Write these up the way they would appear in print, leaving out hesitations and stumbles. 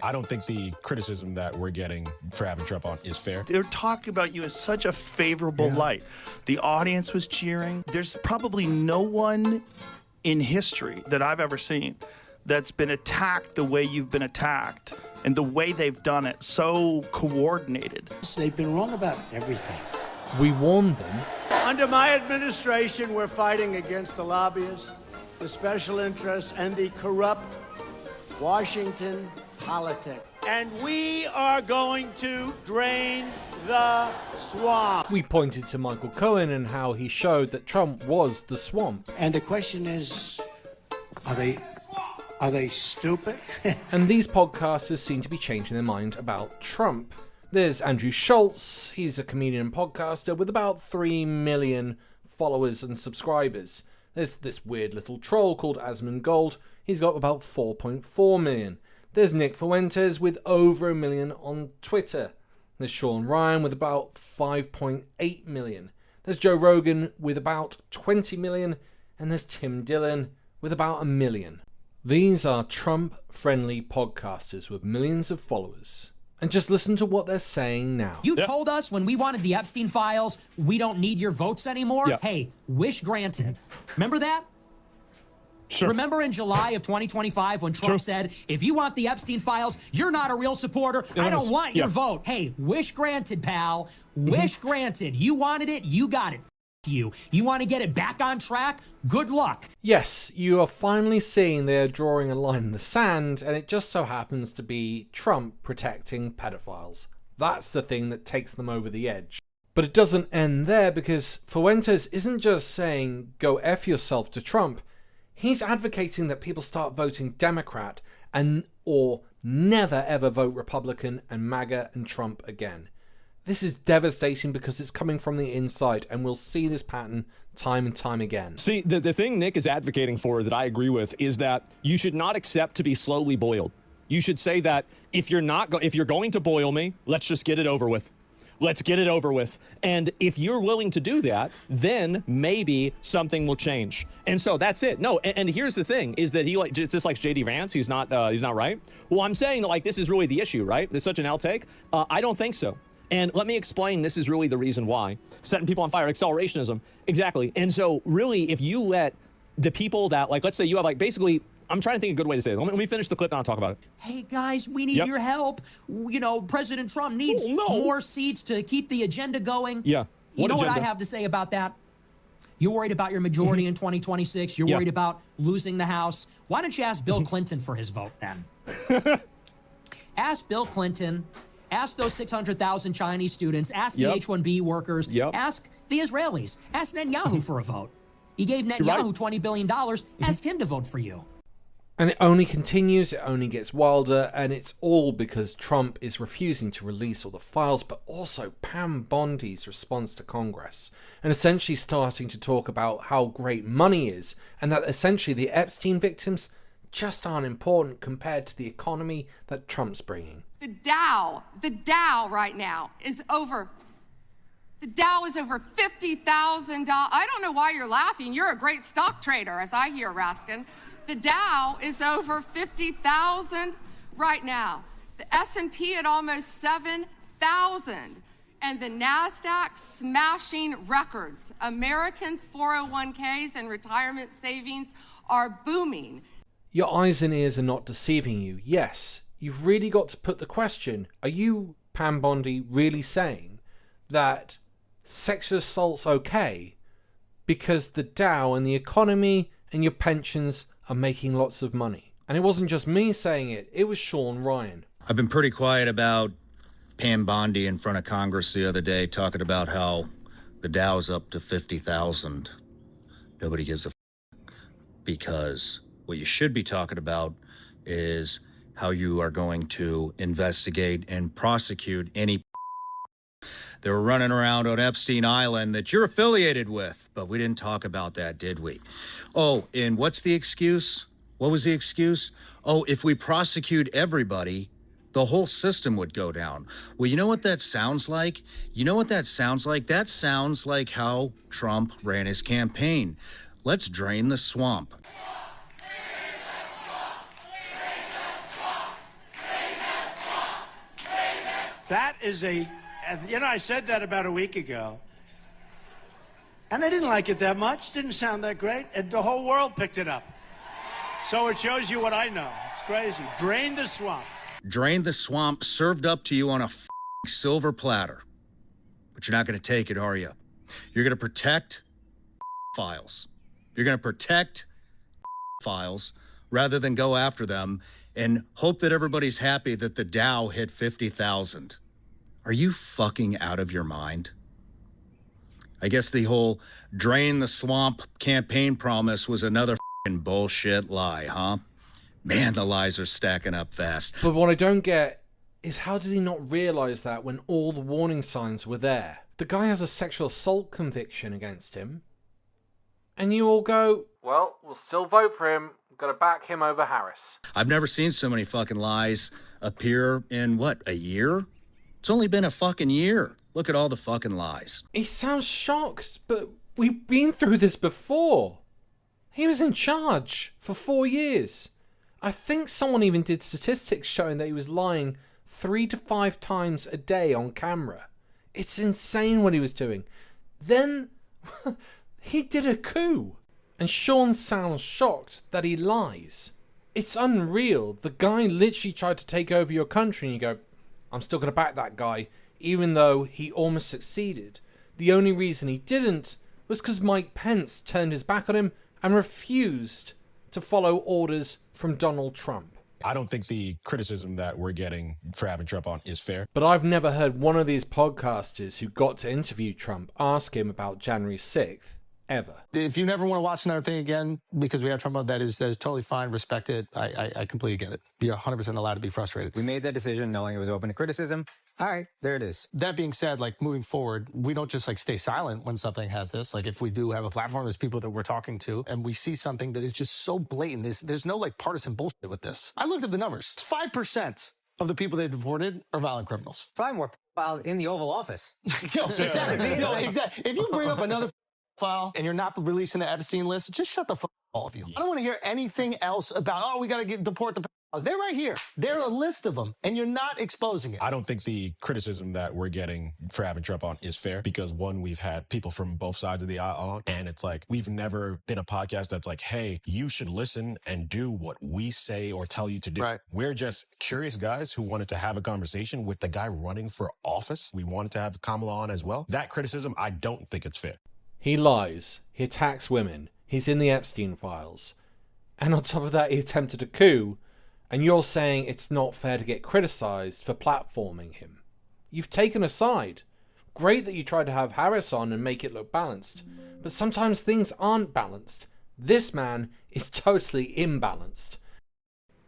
I don't think the criticism that we're getting for having Trump on is fair. They're talking about you as such a favorable light. The audience was cheering. There's probably no one in history that I've ever seen that's been attacked the way you've been attacked and the way they've done it, so coordinated. They've been wrong about everything. We warned them. Under my administration, we're fighting against the lobbyists, the special interests, and the corrupt Washington politics. And we are going to drain the swamp. We pointed to Michael Cohen and how he showed that Trump was the swamp. And the question is, are they stupid? And these podcasters seem to be changing their mind about Trump. There's Andrew Schulz. He's a comedian and podcaster with about 3 million followers and subscribers. There's this weird little troll called Asmongold. He's got about 4.4 million. There's Nick Fuentes with over 1 million on Twitter. There's Sean Ryan with about 5.8 million. There's Joe Rogan with about 20 million. And there's Tim Dillon with about 1 million. These are Trump-friendly podcasters with millions of followers. And just listen to what they're saying now. You told us when we wanted the Epstein files, we don't need your votes anymore. Yeah. Hey, wish granted. Remember that? Sure. Remember in July of 2025 when Trump said, if you want the Epstein files, you're not a real supporter. I don't want your vote. Hey, wish granted, pal. Wish granted. You wanted it, you got it. You want to get it back on track? Good luck. Yes, you are finally seeing they're drawing a line in the sand, and it just so happens to be Trump protecting pedophiles. That's the thing that takes them over the edge. But it doesn't end there, because Fuentes isn't just saying, go F yourself to Trump. He's advocating that people start voting Democrat or never ever vote Republican and MAGA and Trump again. This is devastating because it's coming from the inside, and we'll see this pattern time and time again. See, the thing Nick is advocating for that I agree with is that you should not accept to be slowly boiled. You should say that if you're going to boil me, let's just get it over with. Let's get it over with. And if you're willing to do that, then maybe something will change. And so that's it. No, and here's the thing, is that he just like JD Vance, he's not right. Well, I'm saying that like this is really the issue, right? There's such an outtake. I don't think so. And let me explain, this is really the reason why. Setting people on fire, accelerationism. Exactly. And so really, if you let the people that, like, let's say you have like basically, I'm trying to think of a good way to say it. Let me finish the clip and I'll talk about it. Hey, guys, we need your help. You know, President Trump needs more seats to keep the agenda going. Yeah. You know what I have to say about that? You're worried about your majority in 2026. You're worried about losing the House. Why don't you ask Bill Clinton for his vote then? Ask Bill Clinton. Ask those 600,000 Chinese students. Ask the H-1B workers. Ask the Israelis. Ask Netanyahu for a vote. You gave Netanyahu $20 billion. Ask him to vote for you. And it only continues, it only gets wilder, and it's all because Trump is refusing to release all the files, but also Pam Bondi's response to Congress, and essentially starting to talk about how great money is, and that essentially the Epstein victims just aren't important compared to the economy that Trump's bringing. The Dow right now is over. The Dow is over $50,000. I don't know why you're laughing. You're a great stock trader, as I hear, Raskin. The Dow is over 50,000 right now. The S&P at almost 7,000. And the NASDAQ smashing records. Americans' 401ks and retirement savings are booming. Your eyes and ears are not deceiving you. Yes, you've really got to put the question, are you, Pam Bondi, really saying that sexual assault's okay because the Dow and the economy and your pensions are making lots of money? And it wasn't just me saying it, it was Sean Ryan. I've been pretty quiet about Pam Bondi in front of Congress the other day talking about how the Dow's up to 50,000. Nobody gives a because what you should be talking about is how you are going to investigate and prosecute any that were running around on Epstein Island that you're affiliated with. But we didn't talk about that, did we? Oh, and what's the excuse? What was the excuse? Oh, if we prosecute everybody, the whole system would go down. Well, you know what that sounds like? You know what that sounds like? That sounds like how Trump ran his campaign. Let's drain the swamp. That is I said that about a week ago. And I didn't like it that much. Didn't sound that great. And the whole world picked it up. So it shows you what I know. It's crazy. Drain the swamp. Drain the swamp served up to you on a silver platter. But you're not going to take it, are you? You're going to protect files. You're going to protect files rather than go after them and hope that everybody's happy that the Dow hit 50,000. Are you fucking out of your mind? I guess the whole drain the swamp campaign promise was another bullshit lie, huh? Man, the lies are stacking up fast. But what I don't get is how did he not realize that when all the warning signs were there? The guy has a sexual assault conviction against him. And you all go, well, we'll still vote for him. We've got to back him over Harris. I've never seen so many fucking lies appear in, what, a year? It's only been a fucking year. Look at all the fucking lies. He sounds shocked, but we've been through this before. He was in charge for 4 years. I think someone even did statistics showing that he was lying 3 to 5 times a day on camera. It's insane what he was doing. Then he did a coup. And Sean sounds shocked that he lies. It's unreal. The guy literally tried to take over your country and you go, I'm still going to back that guy, even though he almost succeeded. The only reason he didn't was because Mike Pence turned his back on him and refused to follow orders from Donald Trump. I don't think the criticism that we're getting for having Trump on is fair. But I've never heard one of these podcasters who got to interview Trump ask him about January 6th, ever. If you never want to watch another thing again because we have Trump on, that is totally fine, respect it. I completely get it. You're 100% allowed to be frustrated. We made that decision knowing it was open to criticism. All right, there it is. That being said, like moving forward, we don't just like stay silent when something has this. Like if we do have a platform, there's people that we're talking to and we see something that is just so blatant. There's no like partisan bullshit with this. I looked at the numbers. 5% of the people they deported are violent criminals. Probably more files in the Oval Office. Exactly. Exactly. If you bring up another file and you're not releasing the Epstein list, just shut the fuck up, all of you. I don't want to hear anything else about, oh, we got to deport the files. They're right here. They're a list of them, and you're not exposing it. I don't think the criticism that we're getting for having Trump on is fair because, one, we've had people from both sides of the aisle on, and it's like we've never been a podcast that's like, hey, you should listen and do what we say or tell you to do. Right. We're just curious guys who wanted to have a conversation with the guy running for office. We wanted to have Kamala on as well. That criticism, I don't think it's fair. He lies. He attacks women. He's in the Epstein files. And on top of that, he attempted a coup. And you're saying it's not fair to get criticised for platforming him. You've taken a side. Great that you tried to have Harris on and make it look balanced. But sometimes things aren't balanced. This man is totally imbalanced.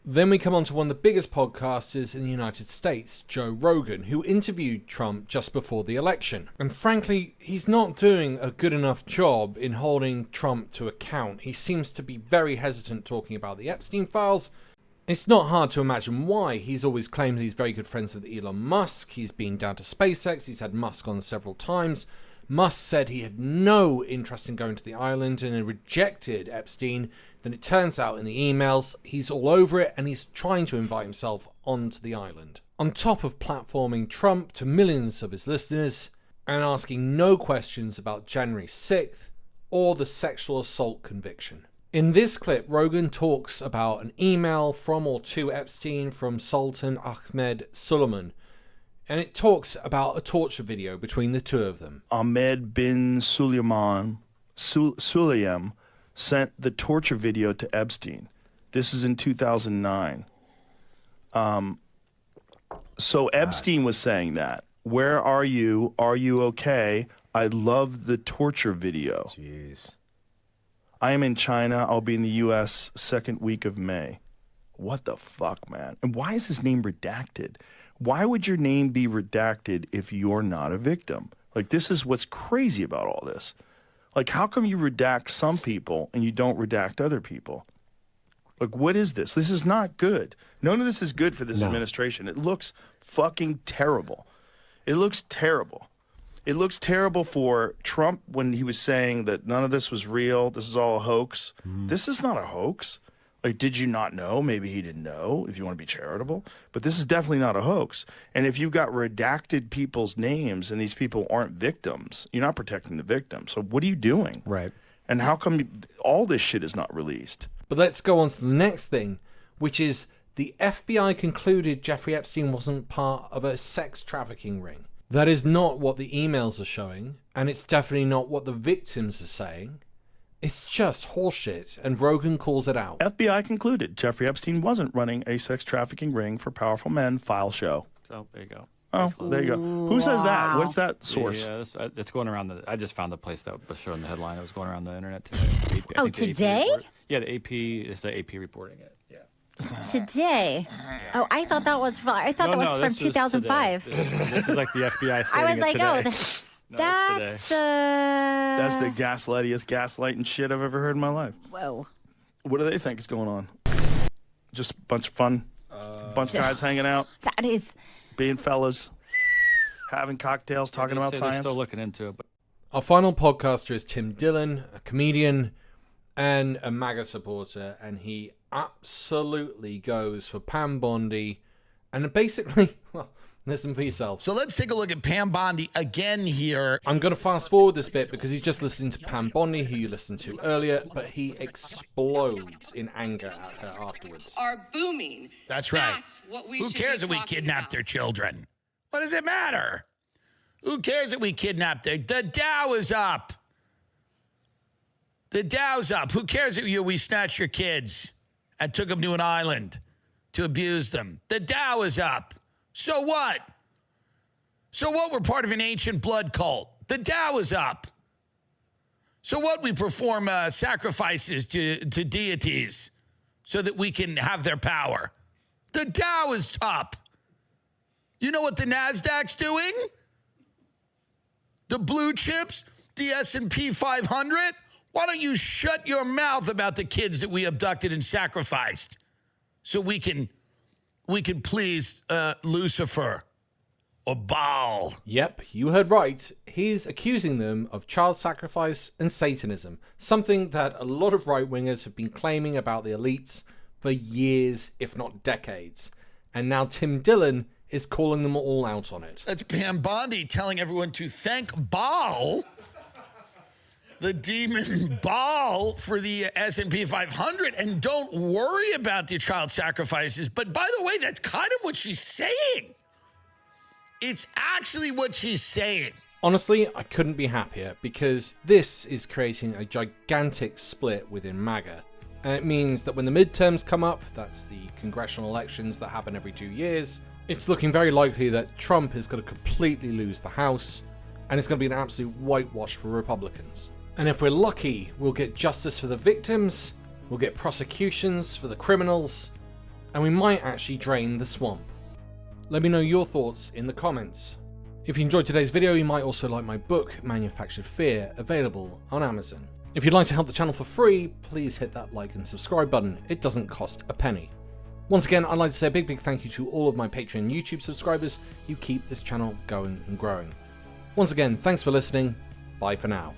Then we come on to one of the biggest podcasters in the United States, Joe Rogan, who interviewed Trump just before the election. And frankly, he's not doing a good enough job in holding Trump to account. He seems to be very hesitant talking about the Epstein files. It's not hard to imagine why. He's always claimed he's very good friends with Elon Musk. He's been down to SpaceX. He's had Musk on several times. Musk said he had no interest in going to the island and had rejected Epstein. Then it turns out in the emails, he's all over it and he's trying to invite himself onto the island. On top of platforming Trump to millions of his listeners and asking no questions about January 6th or the sexual assault conviction. In this clip, Rogan talks about an email from or to Epstein from Sultan Ahmed Suleiman. And it talks about a torture video between the two of them. Ahmed bin Sulayem sent the torture video to Epstein. This is in 2009. So Epstein was saying that. Where are you? Are you okay? I love the torture video. Jeez. I am in China. I'll be in the U.S. second week of May. What the fuck, man? And why is his name redacted? Why would your name be redacted if you're not a victim? Like, this is what's crazy about all this. Like, how come you redact some people and you don't redact other people? Like, what is this? This is not good. None of this is good for this administration. It looks fucking terrible. It looks terrible. It looks terrible for Trump when he was saying that none of this was real. This is all a hoax. This is not a hoax. Like, did you not know? Maybe he didn't know, if you want to be charitable. But this is definitely not a hoax. And if you've got redacted people's names and these people aren't victims, you're not protecting the victim. So what are you doing? Right. And how come all this shit is not released? But let's go on to the next thing, which is the FBI concluded Jeffrey Epstein wasn't part of a sex trafficking ring. That is not what the emails are showing, and it's definitely not what the victims are saying. It's just horseshit, and Rogan calls it out. FBI concluded Jeffrey Epstein wasn't running a sex trafficking ring for powerful men. File show. So there you go. Oh, there you go. Who says that? What's that source? Yeah, it's going around I just found the place that was showing the headline. It was going around the internet today. Oh, today? Yeah, the AP. It's the AP reporting it. Yeah. Today. Oh, I thought that was that was from 2005. This is like the FBI. I was like, today. That's the gaslightiest gaslighting shit I've ever heard in my life. Whoa. What do they think is going on? Just a bunch of fun, bunch of guys hanging out. That is being fellas, having cocktails, talking about science. They're still looking into it. But our final podcaster is Tim Dillon, a comedian and a MAGA supporter, and he absolutely goes for Pam Bondi, and basically, well, listen for yourself. So let's take a look at Pam Bondi again here. I'm going to fast forward this bit because he's just listening to Pam Bondi, who you listened to earlier, but he explodes in anger at her afterwards. Are booming. That's right. That's what we Who should cares be if we talking kidnapped about. their children? What does it matter? Who cares if we kidnapped their... The Dow is up. The Dow's up. Who cares if we snatched your kids and took them to an island to abuse them? The Dow is up. So what? So what? We're part of an ancient blood cult. The Dow is up. So what? We perform sacrifices to deities so that we can have their power. The Dow is up. You know what the NASDAQ's doing? The blue chips, the S&P 500. Why don't you shut your mouth about the kids that we abducted and sacrificed so we can please Lucifer or Baal? Yep, you heard right. He's accusing them of child sacrifice and Satanism, something that a lot of right-wingers have been claiming about the elites for years, if not decades. And now Tim Dillon is calling them all out on it. That's Pam Bondi telling everyone to thank Baal, the demon Baal, for the S&P 500, and don't worry about the child sacrifices. But by the way, that's kind of what she's saying. It's actually what she's saying. Honestly, I couldn't be happier because this is creating a gigantic split within MAGA. And it means that when the midterms come up, that's the congressional elections that happen every 2 years, it's looking very likely that Trump is going to completely lose the House, and it's going to be an absolute whitewash for Republicans. And if we're lucky, we'll get justice for the victims, we'll get prosecutions for the criminals, and we might actually drain the swamp. Let me know your thoughts in the comments. If you enjoyed today's video, you might also like my book, Manufactured Fear, available on Amazon. If you'd like to help the channel for free, please hit that like and subscribe button. It doesn't cost a penny. Once again, I'd like to say a big thank you to all of my Patreon and YouTube subscribers. You keep this channel going and growing. Once again, thanks for listening. Bye for now.